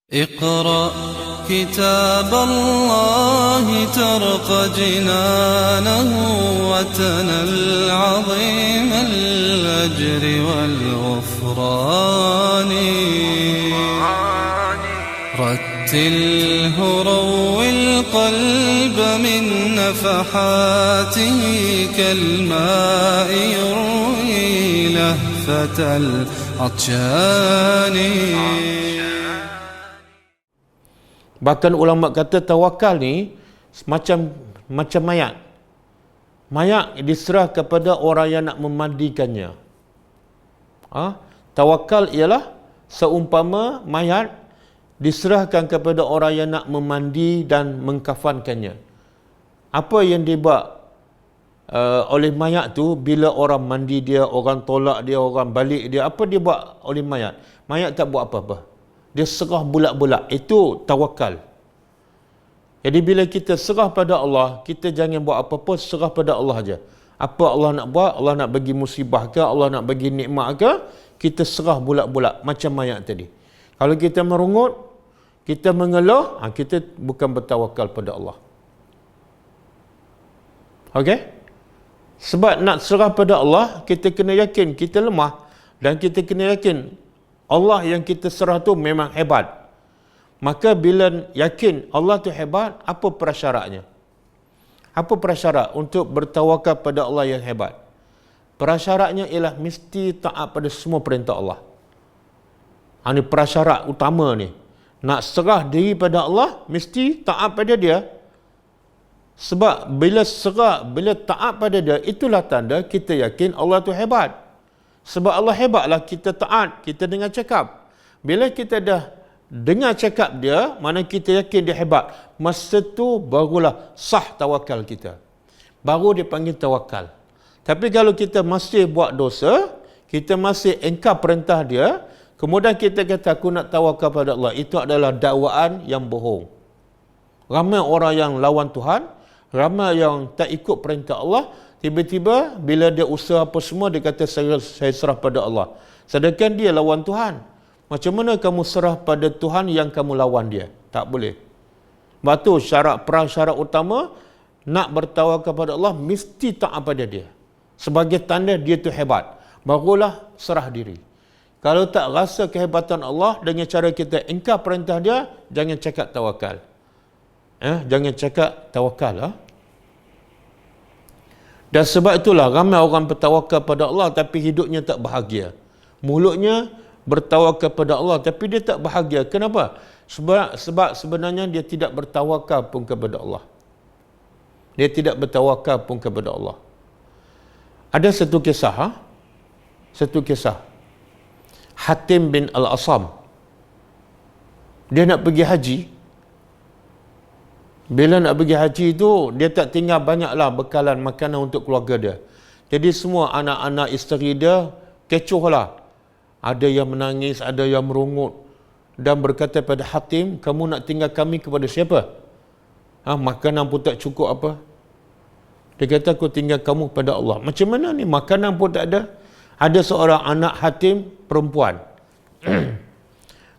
اقرأ كتاب الله ترق جنانه وتنل عظيم الأجر والغفران رتله روي القلب من نفحاته كالماء يروي لهفة العطشان. Bahkan ulama kata tawakal ni macam mayat. Mayat diserah kepada orang yang nak memandikannya. Tawakal ialah seumpama mayat diserahkan kepada orang yang nak memandi dan mengkafankannya. Apa yang dibuat oleh mayat tu bila orang mandi dia, orang tolak dia, orang balik dia, apa dia buat oleh mayat? Mayat tak buat apa-apa. Dia serah bulat-bulat. Itu tawakal. Jadi bila kita serah pada Allah, kita jangan buat apa-apa, serah pada Allah aja. Apa Allah nak buat, Allah nak bagi musibah ke, Allah nak bagi nikmat ke, kita serah bulat-bulat macam mayat tadi. Kalau kita merungut, kita mengeluh, kita bukan bertawakal pada Allah. Okey? Sebab nak serah pada Allah, kita kena yakin kita lemah dan kita kena yakin Allah yang kita serah tu memang hebat. Maka bila yakin Allah tu hebat, apa prasyaratnya? Apa prasyarat untuk bertawakal pada Allah yang hebat? Prasyaratnya ialah mesti taat pada semua perintah Allah. Ini prasyarat utama ni. Nak serah diri pada Allah, mesti taat pada dia. Sebab bila taat pada dia, itulah tanda kita yakin Allah tu hebat. Sebab Allah hebatlah kita taat, kita dengar cakap. Bila kita dah dengar cakap dia, mana kita yakin dia hebat, masa tu barulah sah tawakal kita. Baru dipanggil tawakal. Tapi kalau kita masih buat dosa, kita masih engkar perintah dia, kemudian kita kata aku nak tawakal pada Allah, itu adalah dakwaan yang bohong. Ramai orang yang lawan Tuhan, ramai yang tak ikut perintah Allah, tiba-tiba bila dia usaha apa semua, dia kata saya serah pada Allah. Sedangkan dia lawan Tuhan. Macam mana kamu serah pada Tuhan yang kamu lawan dia? Tak boleh. Sebab tu prasyarat utama, nak bertawakal kepada Allah, mesti taat pada dia. Sebagai tanda dia tu hebat. Barulah serah diri. Kalau tak rasa kehebatan Allah dengan cara kita ingkar perintah dia, jangan cakap tawakal. Jangan cakap tawakal. Dan sebab itulah ramai orang bertawakal pada Allah tapi hidupnya tak bahagia. Mulutnya bertawakal pada Allah tapi dia tak bahagia. Kenapa? Sebab sebenarnya dia tidak bertawakal pun kepada Allah. Dia tidak bertawakal pun kepada Allah. Ada satu kisah. Hatim bin Al-Asam. Dia nak pergi haji. Bila nak pergi haji tu, dia tak tinggal banyaklah bekalan makanan untuk keluarga dia. Jadi semua anak-anak isteri dia kecoh lah. Ada yang menangis, ada yang merungut. Dan berkata pada Hatim, kamu nak tinggal kami kepada siapa? Makanan pun tak cukup apa? Dia kata, aku tinggal kamu kepada Allah. Macam mana ni? Makanan pun tak ada. Ada seorang anak Hatim perempuan.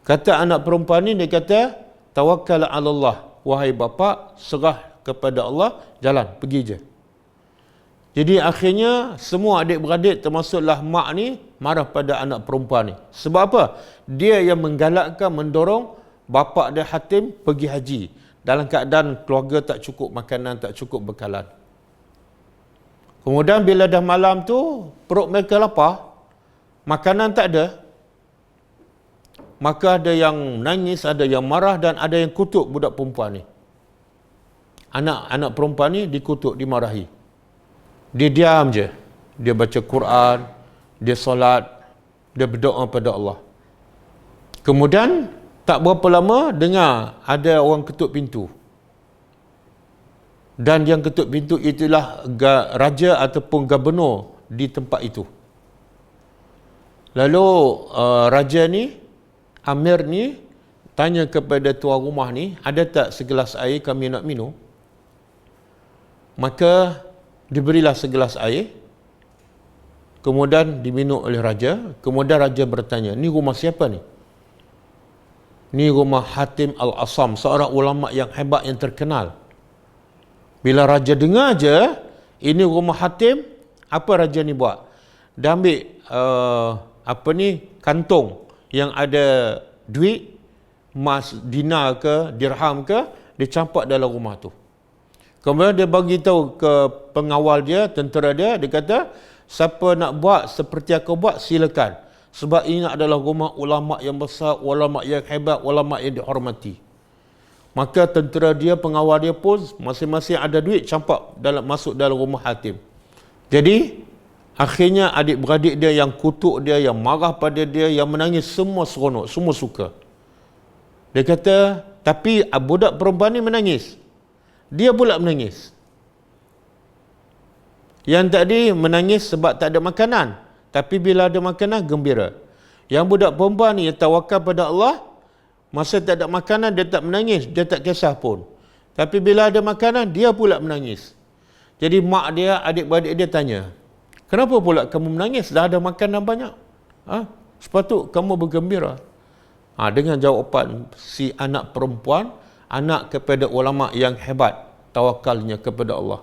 Kata anak perempuan ni, dia kata, tawakkal ala Allah. Wahai bapa, serah kepada Allah, jalan, pergi je. Jadi akhirnya semua adik-beradik termasuklah mak ni marah pada anak perempuan ni. Sebab apa? Dia yang menggalakkan, mendorong bapa dia Hatim pergi haji. Dalam keadaan keluarga tak cukup makanan, tak cukup bekalan. Kemudian bila dah malam tu, perut mereka lapar, makanan tak ada. Maka ada yang nangis, ada yang marah dan ada yang kutuk budak perempuan ni. Anak perempuan ni dikutuk, dimarahi. Dia diam je. Dia baca Quran, dia solat, dia berdoa pada Allah. Kemudian tak berapa lama dengar ada orang ketuk pintu. Dan yang ketuk pintu itulah raja ataupun gubernur di tempat itu. Lalu raja ni, Amir ni tanya kepada tuan rumah ni, ada tak segelas air kami nak minum? Maka diberilah segelas air. Kemudian diminum oleh raja. Kemudian raja bertanya, ni rumah siapa ni? Ni rumah Hatim Al-Asam, seorang ulama yang hebat yang terkenal. Bila raja dengar je, ini rumah Hatim, apa raja ni buat? Dia ambil kantong yang ada duit, emas, dinar ke, dirham ke, dia campak dalam rumah tu. Kemudian dia bagi tahu ke pengawal dia, tentera dia, dia kata, siapa nak buat seperti aku buat, silakan. Sebab ini adalah rumah ulama yang besar, ulama yang hebat, ulama yang dihormati. Maka tentera dia, pengawal dia pun masing-masing ada duit campak masuk dalam rumah Hatim. Jadi akhirnya adik-beradik dia yang kutuk dia, yang marah pada dia, yang menangis, semua seronok, semua suka. Dia kata, tapi budak perempuan ni menangis. Dia pula menangis. Yang tadi menangis sebab tak ada makanan. Tapi bila ada makanan, gembira. Yang budak perempuan ni yang tawakal pada Allah, masa tak ada makanan, dia tak menangis, dia tak kisah pun. Tapi bila ada makanan, dia pula menangis. Jadi mak dia, adik-beradik dia tanya, kenapa pula kamu menangis? Dah ada makanan banyak. Sepatut kamu bergembira. Dengan jawapan si anak perempuan, anak kepada ulama yang hebat, tawakalnya kepada Allah.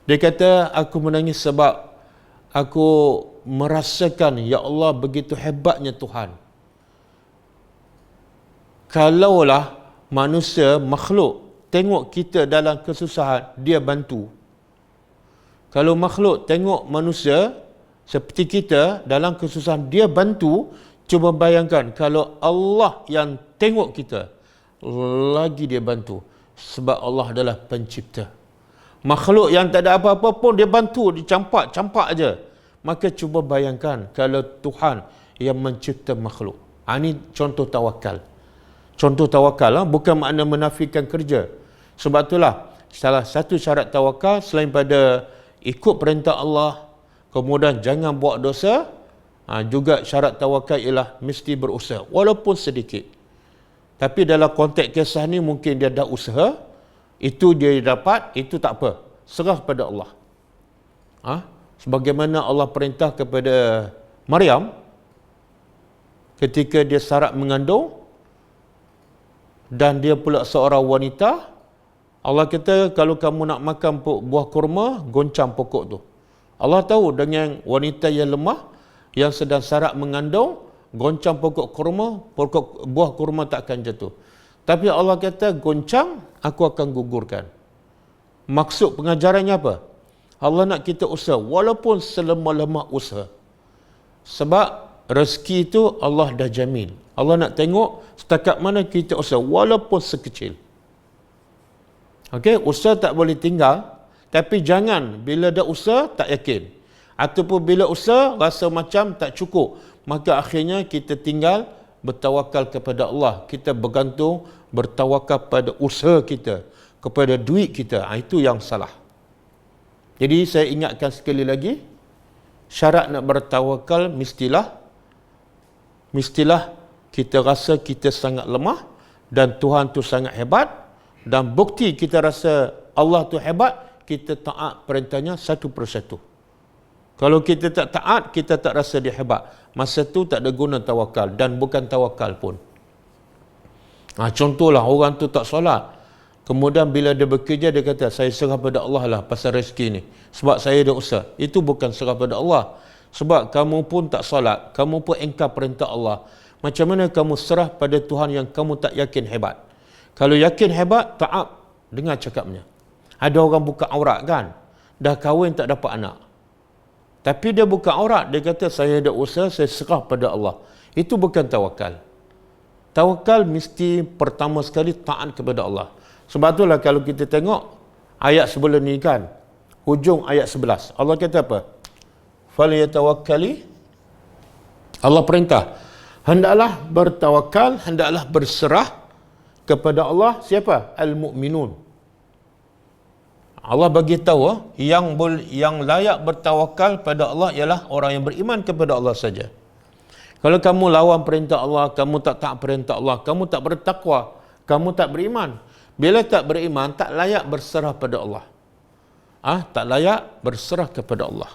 Dia kata, aku menangis sebab aku merasakan, ya Allah, begitu hebatnya Tuhan. Kalaulah manusia, makhluk, tengok kita dalam kesusahan, dia bantu. Kalau makhluk tengok manusia seperti kita dalam kesusahan, dia bantu. Cuba bayangkan kalau Allah yang tengok kita, lagi dia bantu. Sebab Allah adalah pencipta. Makhluk yang tak ada apa-apa pun dia bantu, dicampak aja. Maka cuba bayangkan kalau Tuhan yang mencipta makhluk. Ini contoh tawakal. Contoh tawakal, bukan makna menafikan kerja. Sebab itulah salah satu syarat tawakal selain pada ikut perintah Allah, kemudian jangan buat dosa, juga syarat tawakal ialah mesti berusaha walaupun sedikit. Tapi dalam konteks kisah ni mungkin dia dah usaha, itu dia dapat, itu tak apa, serah pada Allah. Sebagaimana Allah perintah kepada Maryam ketika dia syarat mengandung dan dia pula seorang wanita, Allah kata kalau kamu nak makan buah kurma, goncang pokok tu. Allah tahu dengan wanita yang lemah yang sedang syarat mengandung, goncang pokok kurma, buah kurma tak akan jatuh. Tapi Allah kata goncang, aku akan gugurkan. Maksud pengajarannya apa? Allah nak kita usaha walaupun selemah-lemah usaha. Sebab rezeki itu Allah dah jamin. Allah nak tengok setakat mana kita usaha walaupun sekecil. Okey, usaha tak boleh tinggal, tapi jangan bila dah usaha tak yakin. Ataupun bila usaha rasa macam tak cukup, maka akhirnya kita tinggal bertawakal kepada Allah. Kita bergantung, bertawakal pada usaha kita, kepada duit kita. Itu yang salah. Jadi saya ingatkan sekali lagi, syarat nak bertawakal mestilah kita rasa kita sangat lemah dan Tuhan tu sangat hebat, dan bukti kita rasa Allah tu hebat, kita taat perintahnya satu persatu. Kalau kita tak taat, kita tak rasa dia hebat. Masa tu tak ada guna tawakal dan bukan tawakal pun. Contohlah orang tu tak solat. Kemudian bila dia bekerja, dia kata, saya serah pada Allah lah pasal rezeki ni. Sebab saya dah usaha. Itu bukan serah pada Allah. Sebab kamu pun tak solat. Kamu pun engkar perintah Allah. Macam mana kamu serah pada Tuhan yang kamu tak yakin hebat? Kalau yakin hebat, taat. Dengar cakapnya. Ada orang buka aurat kan? Dah kahwin tak dapat anak. Tapi dia buka aurat. Dia kata, saya dah usaha, saya serah pada Allah. Itu bukan tawakal. Tawakal mesti pertama sekali taat kepada Allah. Sebab itulah kalau kita tengok ayat sebelum ni kan, hujung ayat 11. Allah kata apa? Falyatawakkali. Allah perintah, hendaklah bertawakal, hendaklah berserah kepada Allah. Siapa? Al-mu'minun. Allah bagi tahu yang layak bertawakal pada Allah ialah orang yang beriman kepada Allah saja. Kalau kamu lawan perintah Allah, kamu tak taat perintah Allah, kamu tak bertakwa, kamu tak beriman. Bila tak beriman, tak layak berserah pada Allah. Tak layak berserah kepada Allah.